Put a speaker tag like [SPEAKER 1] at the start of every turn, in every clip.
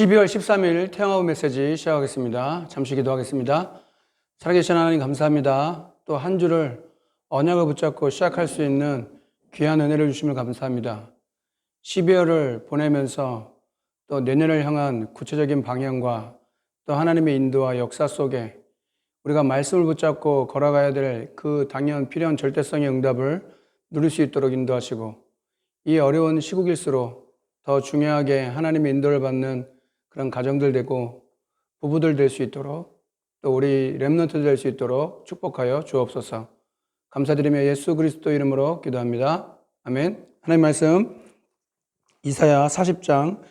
[SPEAKER 1] 12월 13일 태영아부 메시지 시작하겠습니다. 잠시 기도하겠습니다. 살아계신 하나님 감사합니다. 또 한 주를 언약을 붙잡고 시작할 수 있는 귀한 은혜를 주심을 감사합니다. 12월을 보내면서 또 내년을 향한 구체적인 방향과 또 하나님의 인도와 역사 속에 우리가 말씀을 붙잡고 걸어가야 될 그 당연 필요한 절대성의 응답을 누릴 수 있도록 인도하시고, 이 어려운 시국일수록 더 중요하게 하나님의 인도를 받는 그런 가정들 되고 부부들 될 수 있도록, 또 우리 렘넌트 될 수 있도록 축복하여 주옵소서. 감사드리며 예수 그리스도 이름으로 기도합니다. 아멘. 하나님 말씀 이사야 40장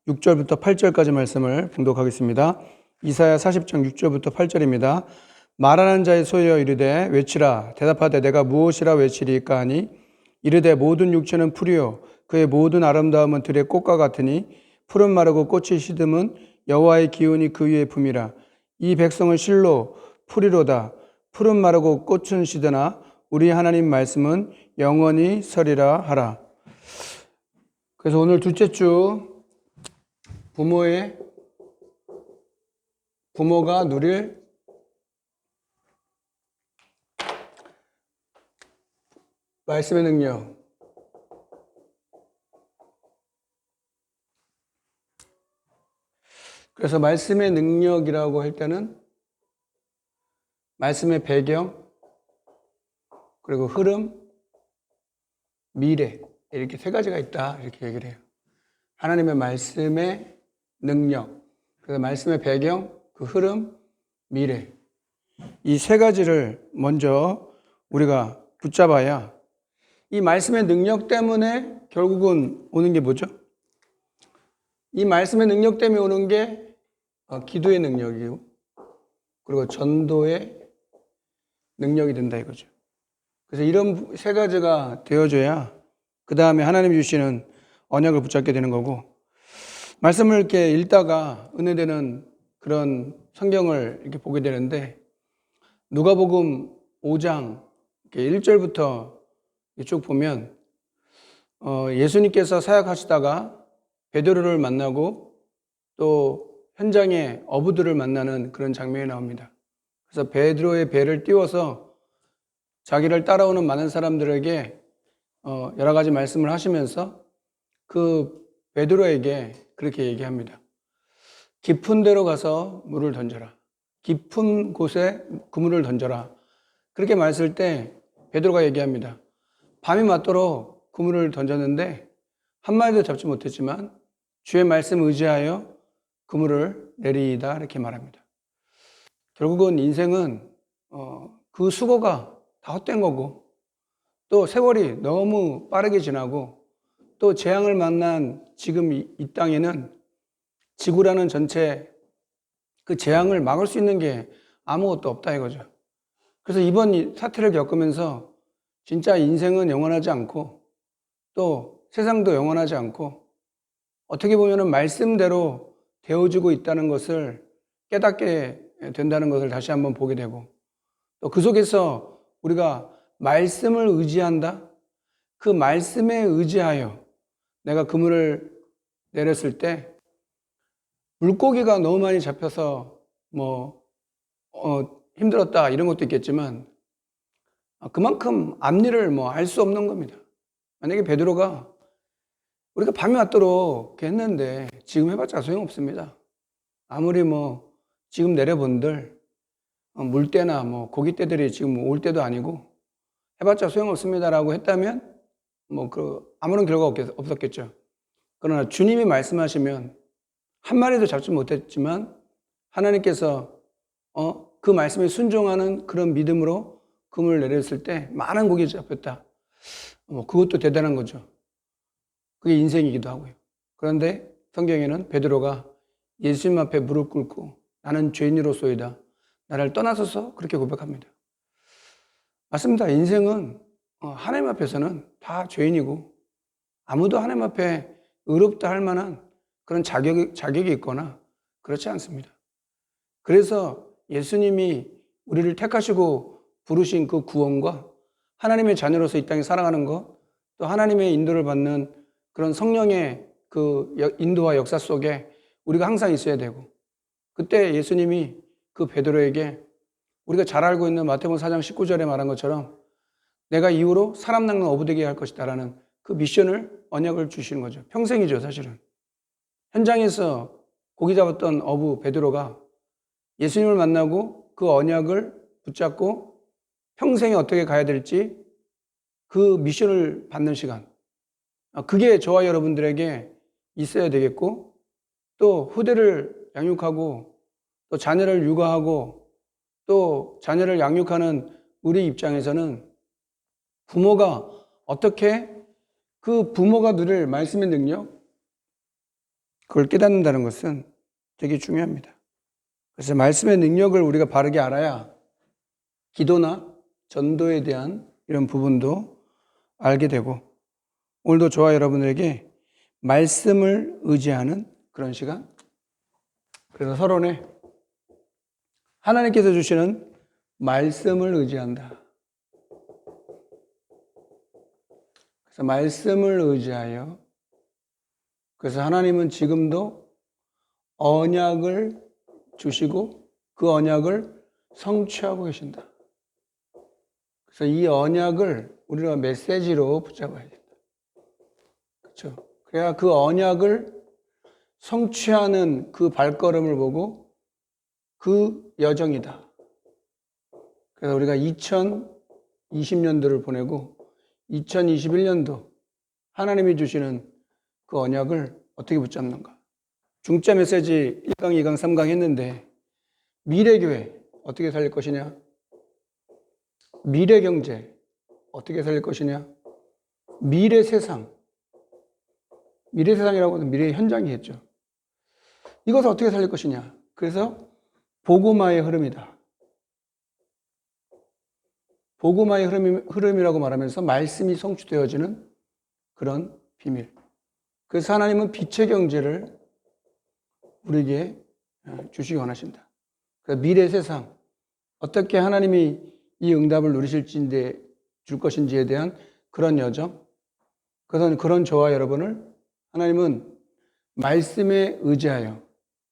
[SPEAKER 1] 6절부터 8절까지 말씀을 봉독하겠습니다. 이사야 40장 6절부터 8절입니다. 말하는 자의 소리여 이르되 외치라. 대답하되 내가 무엇이라 외치리까 하니 이르되 모든 육체는 풀이요 그의 모든 아름다움은 들의 꽃과 같으니 풀은 마르고 꽃이 시듬은 여호와의 기운이 그 위에 품이라. 이 백성은 실로 풀이로다. 풀은 마르고 꽃은 시드나 우리 하나님 말씀은 영원히 서리라 하라. 그래서 오늘 둘째 주 부모가 누릴 말씀의 능력. 그래서 말씀의 능력이라고 할 때는 말씀의 배경, 그리고 흐름, 미래, 이렇게 세 가지가 있다, 이렇게 얘기를 해요. 하나님의 말씀의 능력, 그래서 말씀의 배경, 그 흐름, 미래, 이 세 가지를 먼저 우리가 붙잡아야 이 말씀의 능력 때문에 결국은 오는 게 뭐죠? 이 말씀의 능력 때문에 오는 게 기도의 능력이고, 그리고 전도의 능력이 된다 이거죠. 그래서 이런 세 가지가 되어줘야 그 다음에 하나님이 주시는 언약을 붙잡게 되는 거고, 말씀을 이렇게 읽다가 은혜되는 그런 성경을 이렇게 보게 되는데, 누가복음 5장 1절부터 쭉 보면 예수님께서 사역하시다가 베드로를 만나고 또 현장에 어부들을 만나는 그런 장면이 나옵니다. 그래서 베드로의 배를 띄워서 자기를 따라오는 많은 사람들에게 여러 가지 말씀을 하시면서 그 베드로에게 그렇게 얘기합니다. 깊은 데로 가서 물을 던져라. 깊은 곳에 그물을 던져라. 그렇게 말했을 때 베드로가 얘기합니다. 밤이 맞도록 그물을 던졌는데 한 마리도 잡지 못했지만 주의 말씀 의지하여 그물을 내리이다, 이렇게 말합니다. 결국은 인생은 그 수고가 다 헛된 거고, 또 세월이 너무 빠르게 지나고, 또 재앙을 만난 지금 이 땅에는 지구라는 전체 그 재앙을 막을 수 있는 게 아무것도 없다 이거죠. 그래서 이번 사태를 겪으면서 진짜 인생은 영원하지 않고, 또 세상도 영원하지 않고, 어떻게 보면은 말씀대로 되어지고 있다는 것을 깨닫게 된다는 것을 다시 한번 보게 되고, 또 그 속에서 우리가 말씀을 의지한다? 그 말씀에 의지하여 내가 그물을 내렸을 때 물고기가 너무 많이 잡혀서 힘들었다 이런 것도 있겠지만, 그만큼 앞일을 알 수 없는 겁니다. 만약에 베드로가 우리가 밤이 왔도록 했는데 지금 해봤자 소용없습니다. 아무리 지금 내려본들 물때나 고깃대들이 지금 올 때도 아니고 해봤자 소용없습니다라고 했다면 아무런 결과가 없었겠죠. 그러나 주님이 말씀하시면 한 마리도 잡지 못했지만 하나님께서 그 말씀에 순종하는 그런 믿음으로 그물을 내렸을 때 많은 고기 잡혔다. 그것도 대단한 거죠. 그게 인생이기도 하고요. 그런데 성경에는 베드로가 예수님 앞에 무릎 꿇고 나는 죄인으로소이다, 나를 떠나소서, 그렇게 고백합니다. 맞습니다. 인생은 하나님 앞에서는 다 죄인이고 아무도 하나님 앞에 의롭다 할 만한 그런 자격이 있거나 그렇지 않습니다. 그래서 예수님이 우리를 택하시고 부르신 그 구원과 하나님의 자녀로서 이 땅에 살아가는 것, 또 하나님의 인도를 받는 그런 성령의 그 인도와 역사 속에 우리가 항상 있어야 되고, 그때 예수님이 그 베드로에게 우리가 잘 알고 있는 마태복음 4장 19절에 말한 것처럼 내가 이후로 사람 낚는 어부 되게 할 것이다라는 그 미션을, 언약을 주시는 거죠. 평생이죠, 사실은. 현장에서 고기 잡았던 어부 베드로가 예수님을 만나고 그 언약을 붙잡고 평생에 어떻게 가야 될지 그 미션을 받는 시간. 그게 저와 여러분들에게 있어야 되겠고, 또 후대를 양육하고 또 자녀를 육아하고 또 자녀를 양육하는 우리 입장에서는 부모가 어떻게 그 부모가 누릴 말씀의 능력, 그걸 깨닫는다는 것은 되게 중요합니다. 그래서 말씀의 능력을 우리가 바르게 알아야 기도나 전도에 대한 이런 부분도 알게 되고, 오늘도 저와 여러분에게 말씀을 의지하는 그런 시간. 그래서 서론에 하나님께서 주시는 말씀을 의지한다. 그래서 말씀을 의지하여, 그래서 하나님은 지금도 언약을 주시고 그 언약을 성취하고 계신다. 그래서 이 언약을 우리가 메시지로 붙잡아야 된다. 그렇죠? 그래야 그 언약을 성취하는 그 발걸음을 보고 그 여정이다. 그래서 우리가 2020년도를 보내고 2021년도 하나님이 주시는 그 언약을 어떻게 붙잡는가. 중짜 메시지 1강, 2강, 3강 했는데 미래교회 어떻게 살릴 것이냐, 미래경제 어떻게 살릴 것이냐, 미래세상, 미래세상이라고 하면 미래 현장이 했죠. 이것을 어떻게 살릴 것이냐. 그래서 복음화의 흐름이다. 복음화의 흐름이라고 말하면서 말씀이 성취되어지는 그런 비밀. 그래서 하나님은 빛의 경제를 우리에게 주시기 원하신다. 그래서 미래 세상, 어떻게 하나님이 이 응답을 누리실지인데 줄 것인지에 대한 그런 여정, 그런 저와 여러분을 하나님은 말씀에 의지하여,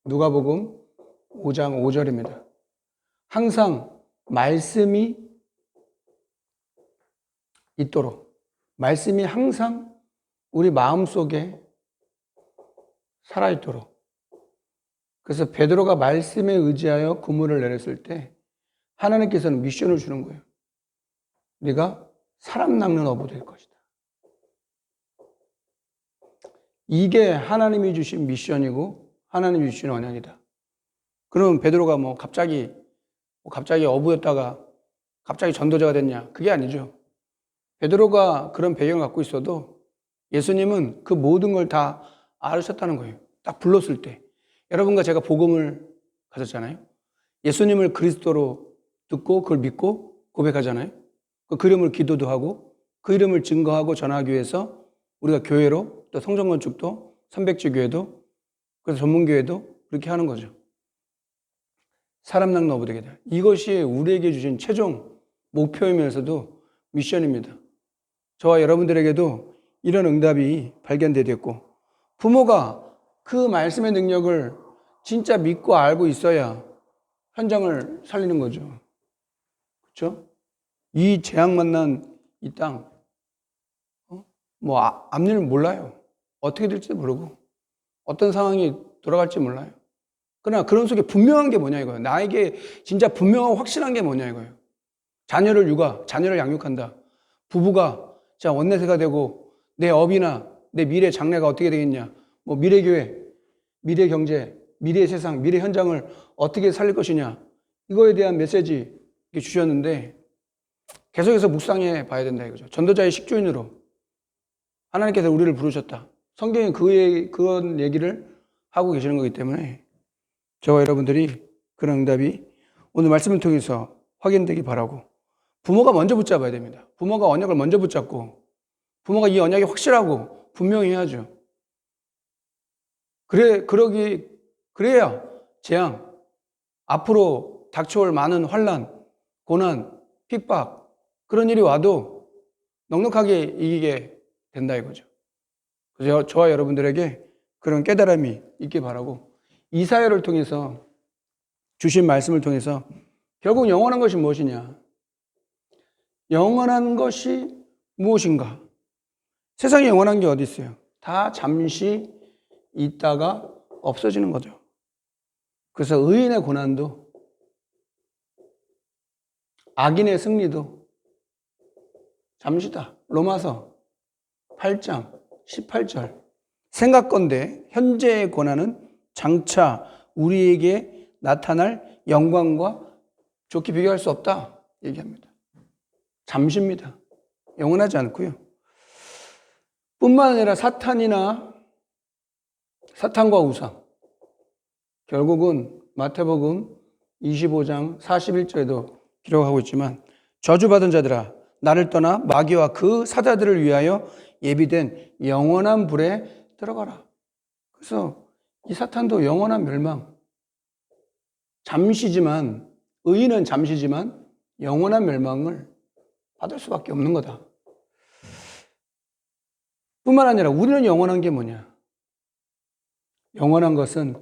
[SPEAKER 1] 누가복음 5장 5절입니다. 항상 말씀이 있도록, 말씀이 항상 우리 마음속에 살아있도록. 그래서 베드로가 말씀에 의지하여 그물을 내렸을 때 하나님께서는 미션을 주는 거예요. 네가 사람 낚는 어부 될 것이다. 이게 하나님이 주신 미션이고 하나님이 주신 언약이다. 그러면 베드로가 갑자기 어부였다가 갑자기 전도자가 됐냐? 그게 아니죠. 베드로가 그런 배경을 갖고 있어도 예수님은 그 모든 걸 다 알으셨다는 거예요. 딱 불렀을 때. 여러분과 제가 복음을 가졌잖아요. 예수님을 그리스도로 듣고 그걸 믿고 고백하잖아요. 그 이름을 기도도 하고 그 이름을 증거하고 전하기 위해서 우리가 교회로, 또 성전 건축도, 선백지 교회도, 그래서 전문교회도 그렇게 하는 거죠. 사람 낚는 어부 되게 돼. 이것이 우리에게 주신 최종 목표이면서도 미션입니다. 저와 여러분들에게도 이런 응답이 발견되었고, 부모가 그 말씀의 능력을 진짜 믿고 알고 있어야 현장을 살리는 거죠. 그렇죠? 이 재앙 만난 이 땅, 앞일을 몰라요. 어떻게 될지 모르고 어떤 상황이 돌아갈지 몰라요. 그러나 그런 속에 분명한 게 뭐냐 이거예요. 나에게 진짜 분명하고 확실한 게 뭐냐 이거예요. 자녀를 양육한다. 부부가 자 원내세가 되고 내 업이나 내 미래 장래가 어떻게 되겠냐. 미래교회, 미래경제, 미래세상, 미래 현장을 어떻게 살릴 것이냐. 이거에 대한 메시지 주셨는데 계속해서 묵상해 봐야 된다 이거죠. 전도자의 식주인으로 하나님께서 우리를 부르셨다. 성경에 그런 얘기를 하고 계시는 거기 때문에 저와 여러분들이 그런 응답이 오늘 말씀을 통해서 확인되기 바라고, 부모가 먼저 붙잡아야 됩니다. 부모가 언약을 먼저 붙잡고 부모가 이 언약이 확실하고 분명히 해야죠. 그래야 재앙, 앞으로 닥쳐올 많은 환난, 고난, 핍박, 그런 일이 와도 넉넉하게 이기게 된다 이거죠. 그래서 저와 여러분들에게 그런 깨달음이 있길 바라고, 이사야를 통해서 주신 말씀을 통해서 결국 영원한 것이 무엇이냐? 영원한 것이 무엇인가? 세상에 영원한 게 어디 있어요? 다 잠시 있다가 없어지는 거죠. 그래서 의인의 고난도 악인의 승리도 잠시다. 로마서 8장 18절. 생각건대 현재의 고난은 장차 우리에게 나타날 영광과 좋게 비교할 수 없다 얘기합니다. 잠시입니다. 영원하지 않고요. 뿐만 아니라 사탄과 우상, 결국은 마태복음 25장 41절에도 기록하고 있지만 저주받은 자들아 나를 떠나 마귀와 그 사자들을 위하여 예비된 영원한 불에 들어가라. 그래서 이 사탄도 영원한 멸망, 잠시지만, 의인은 잠시지만 영원한 멸망을 받을 수밖에 없는 거다. 뿐만 아니라 우리는 영원한 게 뭐냐? 영원한 것은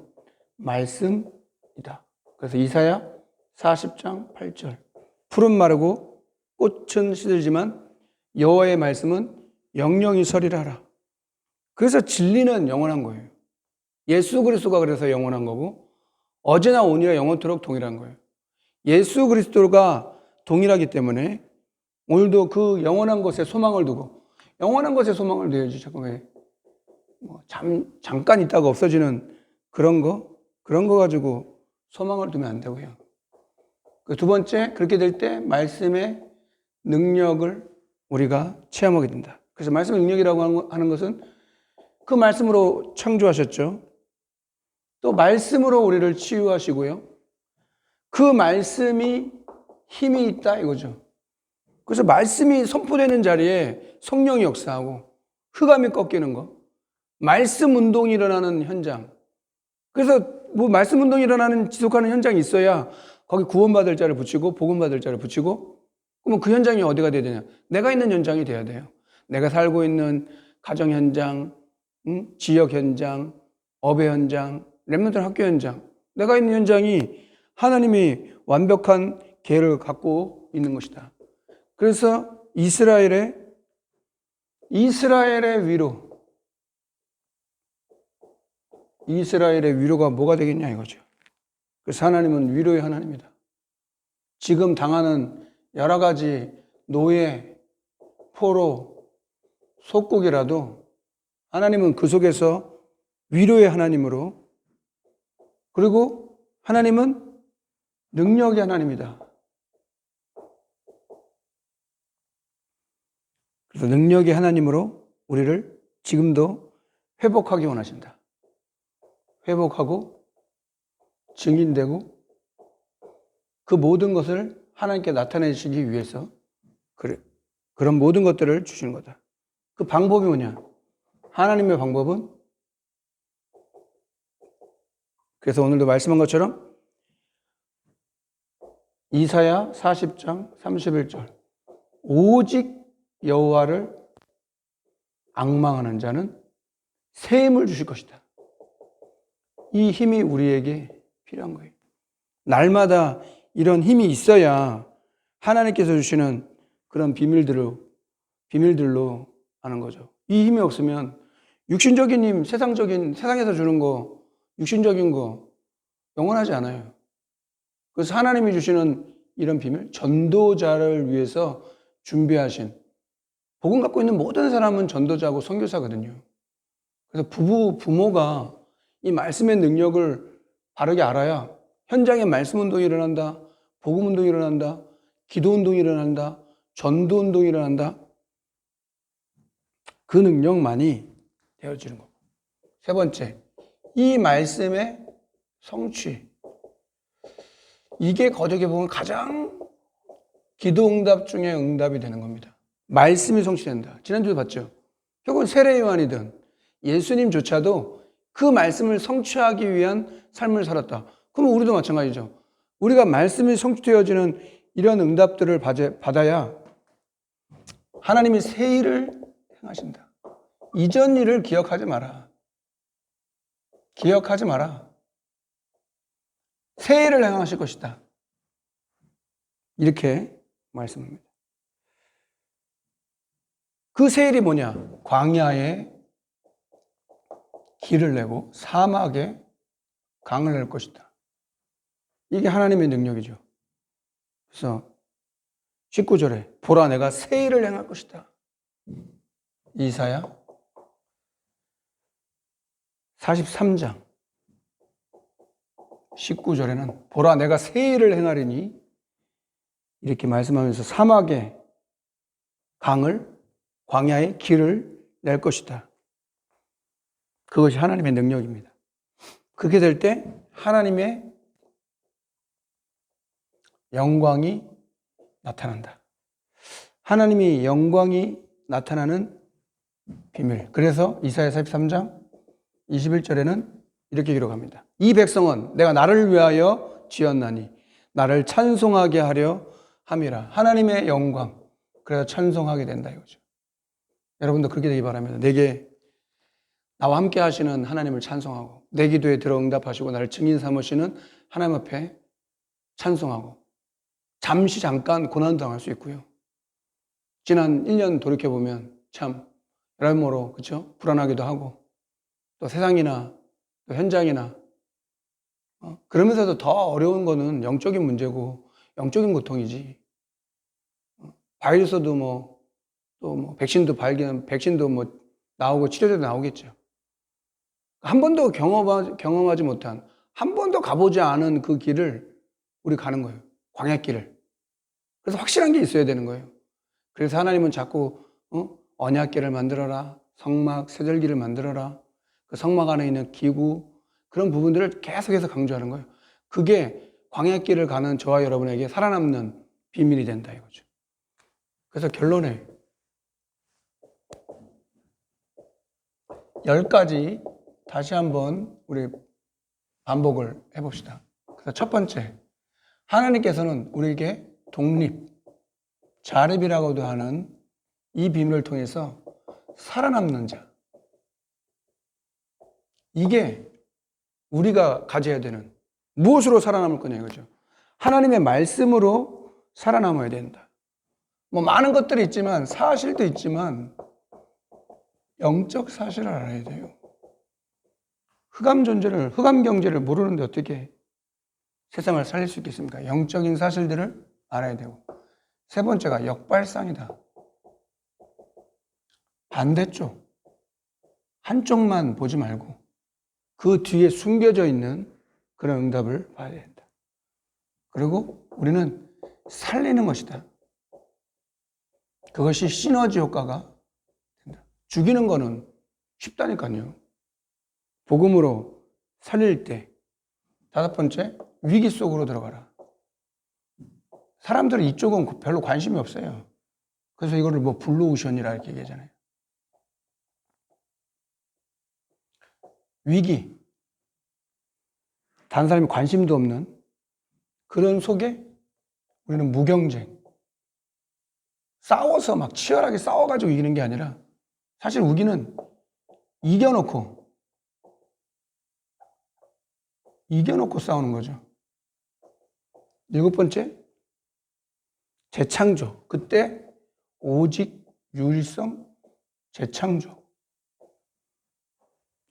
[SPEAKER 1] 말씀이다. 그래서 이사야 40장 8절. 풀은 마르고 꽃은 시들지만 여호와의 말씀은 영영이 서리라라. 그래서 진리는 영원한 거예요. 예수 그리스도가 그래서 영원한 거고 어제나 오늘이라 영원토록 동일한 거예요. 예수 그리스도가 동일하기 때문에 오늘도 그 영원한 것에 소망을 두고 영원한 것에 소망을 둬야지 자꾸 왜 잠깐 있다가 없어지는 그런 거 가지고 소망을 두면 안 되고요. 그 두 번째, 그렇게 될 때 말씀의 능력을 우리가 체험하게 된다. 그래서 말씀의 능력이라고 하는 것은 그 말씀으로 창조하셨죠. 또 말씀으로 우리를 치유하시고요. 그 말씀이 힘이 있다 이거죠. 그래서 말씀이 선포되는 자리에 성령이 역사하고 흑암이 꺾이는 거, 말씀 운동이 일어나는 현장. 그래서 뭐 말씀 운동이 일어나는 지속하는 현장이 있어야 거기 구원받을 자를 붙이고 복음받을 자를 붙이고 그러면 그 현장이 어디가 돼야 되냐? 내가 있는 현장이 돼야 돼요. 내가 살고 있는 가정 현장, 지역 현장, 업의 현장, 렘넌트 학교 현장. 내가 있는 현장이 하나님이 완벽한 계획을 갖고 있는 것이다. 그래서 이스라엘의 위로가 뭐가 되겠냐 이거죠. 그래서 하나님은 위로의 하나님이다. 지금 당하는 여러 가지 노예, 포로, 속국이라도 하나님은 그 속에서 위로의 하나님으로, 그리고 하나님은 능력의 하나님이다. 그래서 능력의 하나님으로 우리를 지금도 회복하기 원하신다. 회복하고 증인되고 그 모든 것을 하나님께 나타내시기 위해서 그런 모든 것들을 주시는 거다. 그 방법이 뭐냐? 하나님의 방법은, 그래서 오늘도 말씀한 것처럼 이사야 40장 31절 오직 여호와를 앙망하는 자는 새 힘을 주실 것이다. 이 힘이 우리에게 필요한 거예요. 날마다 이런 힘이 있어야 하나님께서 주시는 그런 비밀들로 하는 거죠. 이 힘이 없으면 육신적인 힘, 세상에서 주는 거, 육신적인 거 영원하지 않아요. 그래서 하나님이 주시는 이런 비밀, 전도자를 위해서 준비하신, 복음 갖고 있는 모든 사람은 전도자고 선교사거든요. 그래서 부모가 이 말씀의 능력을 바르게 알아야 현장에 말씀 운동이 일어난다, 복음 운동이 일어난다, 기도 운동이 일어난다, 전도 운동이 일어난다. 그 능력만이 되어지는 거고. 세 번째, 이 말씀의 성취. 이게 어떻게 보면 가장 기도 응답 중에 응답이 되는 겁니다. 말씀이 성취된다. 지난주에 봤죠? 결국은 세례 요한이든 예수님조차도 그 말씀을 성취하기 위한 삶을 살았다. 그럼 우리도 마찬가지죠. 우리가 말씀이 성취되어지는 이런 응답들을 받아야 하나님이 새 일을 행하신다. 이전 일을 기억하지 마라. 기억하지 마라. 새 일을 행하실 것이다. 이렇게 말씀합니다. 그 새 일이 뭐냐? 광야에 길을 내고 사막에 강을 낼 것이다. 이게 하나님의 능력이죠. 그래서 19절에 보라 내가 새 일을 행할 것이다. 이사야 43장 19절에는 보라 내가 새 일을 행하리니 이렇게 말씀하면서 사막에 강을 광야에 길을 낼 것이다. 그것이 하나님의 능력입니다. 그렇게 될 때 하나님의 영광이 나타난다. 하나님이 영광이 나타나는 비밀. 그래서 이사야 43장 21절에는 이렇게 기록합니다. 이 백성은 내가 나를 위하여 지었나니 나를 찬송하게 하려 함이라. 하나님의 영광. 그래서 찬송하게 된다 이거죠. 여러분도 그렇게 되기 바랍니다. 내게 나와 함께 하시는 하나님을 찬송하고 내 기도에 들어 응답하시고 나를 증인 삼으시는 하나님 앞에 찬송하고 잠깐 고난당할 수 있고요. 지난 1년 돌이켜보면 참 여러모로 그렇죠? 불안하기도 하고 또 세상이나 또 현장이나 그러면서도 더 어려운 거는 영적인 문제고 영적인 고통이지. 바이러스도 또 백신도 나오고 치료제도 나오겠죠. 한 번도 경험하지 못한, 한 번도 가보지 않은 그 길을 우리 가는 거예요. 광야길을. 그래서 확실한 게 있어야 되는 거예요. 그래서 하나님은 자꾸 언약궤를 만들어라, 성막, 세절기를 만들어라, 그 성막 안에 있는 기구, 그런 부분들을 계속해서 강조하는 거예요. 그게 광야길을 가는 저와 여러분에게 살아남는 비밀이 된다 이거죠. 그래서 결론에 10가지 다시 한번 우리 반복을 해봅시다. 그래서 첫 번째, 하나님께서는 우리에게 독립, 자립이라고도 하는 이 비밀을 통해서 살아남는 자. 이게 우리가 가져야 되는, 무엇으로 살아남을 거냐 이거죠. 하나님의 말씀으로 살아남아야 된다. 많은 것들이 있지만, 사실도 있지만 영적 사실을 알아야 돼요. 흑암 경제를 모르는데 어떻게 세상을 살릴 수 있겠습니까? 영적인 사실들을 알아야 되고. 세 번째가 역발상이다. 반대쪽, 한쪽만 보지 말고 그 뒤에 숨겨져 있는 그런 응답을 봐야 된다. 그리고 우리는 살리는 것이다. 그것이 시너지 효과가 된다. 죽이는 거는 쉽다니까요. 복음으로 살릴 때. 다섯 번째, 위기 속으로 들어가라. 사람들은 이쪽은 별로 관심이 없어요. 그래서 이거를 블루오션이라 이렇게 얘기하잖아요. 위기. 다른 사람이 관심도 없는 그런 속에 우리는 무경쟁. 싸워서 치열하게 싸워가지고 이기는 게 아니라 사실 우기는 이겨놓고 싸우는 거죠. 일곱 번째, 재창조. 그때 오직 유일성 재창조.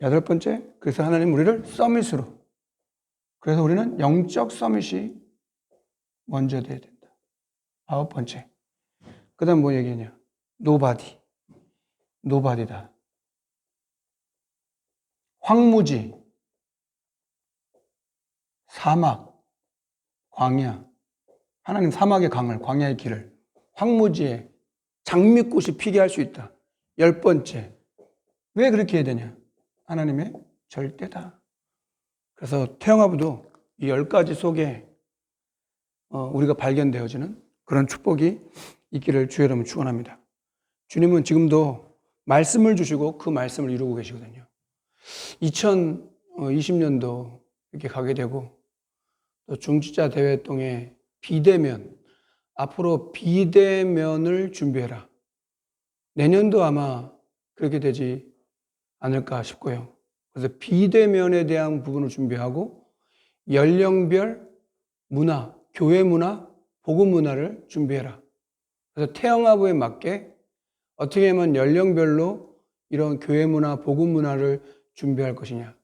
[SPEAKER 1] 여덟 번째, 그래서 하나님 우리를 서밋으로. 그래서 우리는 영적 서밋이 먼저 돼야 된다. 아홉 번째, 그 다음 뭐 얘기하냐? 노바디다. 황무지, 사막, 광야. 하나님 사막의 강을, 광야의 길을, 황무지에 장미꽃이 피게 할 수 있다. 열 번째, 왜 그렇게 해야 되냐? 하나님의 절대다. 그래서 태영아부도 이 10가지 속에 우리가 발견되어지는 그런 축복이 있기를 주의 이름으로 축원합니다. 주님은 지금도 말씀을 주시고 그 말씀을 이루고 계시거든요. 2020년도 이렇게 가게 되고 또 중지자 대회동에 비대면, 앞으로 비대면을 준비해라. 내년도 아마 그렇게 되지 않을까 싶고요. 그래서 비대면에 대한 부분을 준비하고 연령별 문화, 교회 문화, 복음 문화를 준비해라. 그래서 태영아부에 맞게 어떻게 하면 연령별로 이런 교회 문화, 복음 문화를 준비할 것이냐.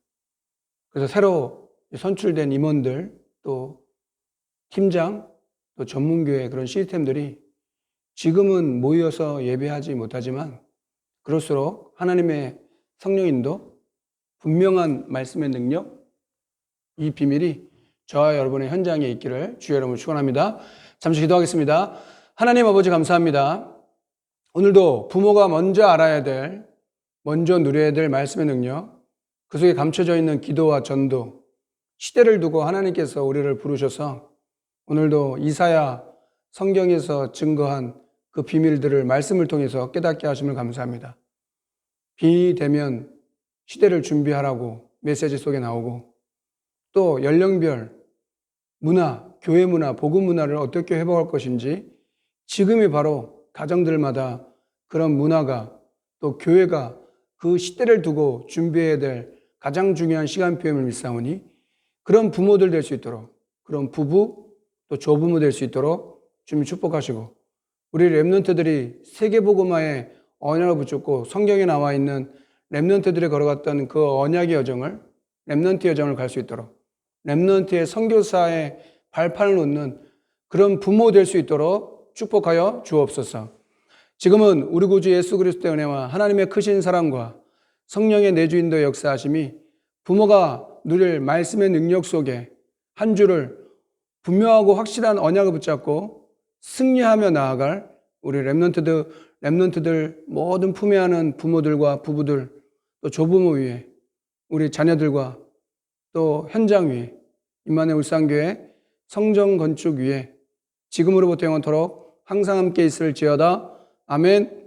[SPEAKER 1] 그래서 새로 선출된 임원들, 또 팀장, 또 전문교회 그런 시스템들이 지금은 모여서 예배하지 못하지만 그럴수록 하나님의 성령인도, 분명한 말씀의 능력, 이 비밀이 저와 여러분의 현장에 있기를 주의 이름으로 축원합니다. 잠시 기도하겠습니다. 하나님 아버지 감사합니다. 오늘도 부모가 먼저 알아야 될, 먼저 누려야 될 말씀의 능력, 그 속에 감춰져 있는 기도와 전도, 시대를 두고 하나님께서 우리를 부르셔서 오늘도 이사야 성경에서 증거한 그 비밀들을 말씀을 통해서 깨닫게 하심을 감사합니다. 비대면 시대를 준비하라고 메시지 속에 나오고, 또 연령별 문화, 교회 문화, 복음 문화를 어떻게 회복할 것인지 지금이 바로 가정들마다 그런 문화가, 또 교회가 그 시대를 두고 준비해야 될 가장 중요한 시간표임을 믿사오니 그런 부모들 될 수 있도록, 그런 부부 또 조부모 될 수 있도록 주님 축복하시고, 우리 렘넌트들이 세계복음화의 언약을 붙잡고 성경에 나와 있는 렘넌트들이 걸어갔던 그 언약의 여정을, 렘넌트 여정을 갈 수 있도록, 렘넌트의 선교사의 발판을 놓는 그런 부모 될 수 있도록 축복하여 주옵소서. 지금은 우리 구주 예수 그리스도의 은혜와 하나님의 크신 사랑과 성령의 내주인도의 역사하심이 부모가 누릴 말씀의 능력 속에 한 주를 분명하고 확실한 언약을 붙잡고 승리하며 나아갈 우리 렘넌트들 모든 품에 안은 부모들과 부부들, 또 조부모 위에, 우리 자녀들과 또 현장 위에, 임마누엘 울산교회 성전 건축 위에 지금으로부터 영원토록 항상 함께 있을지어다. 아멘.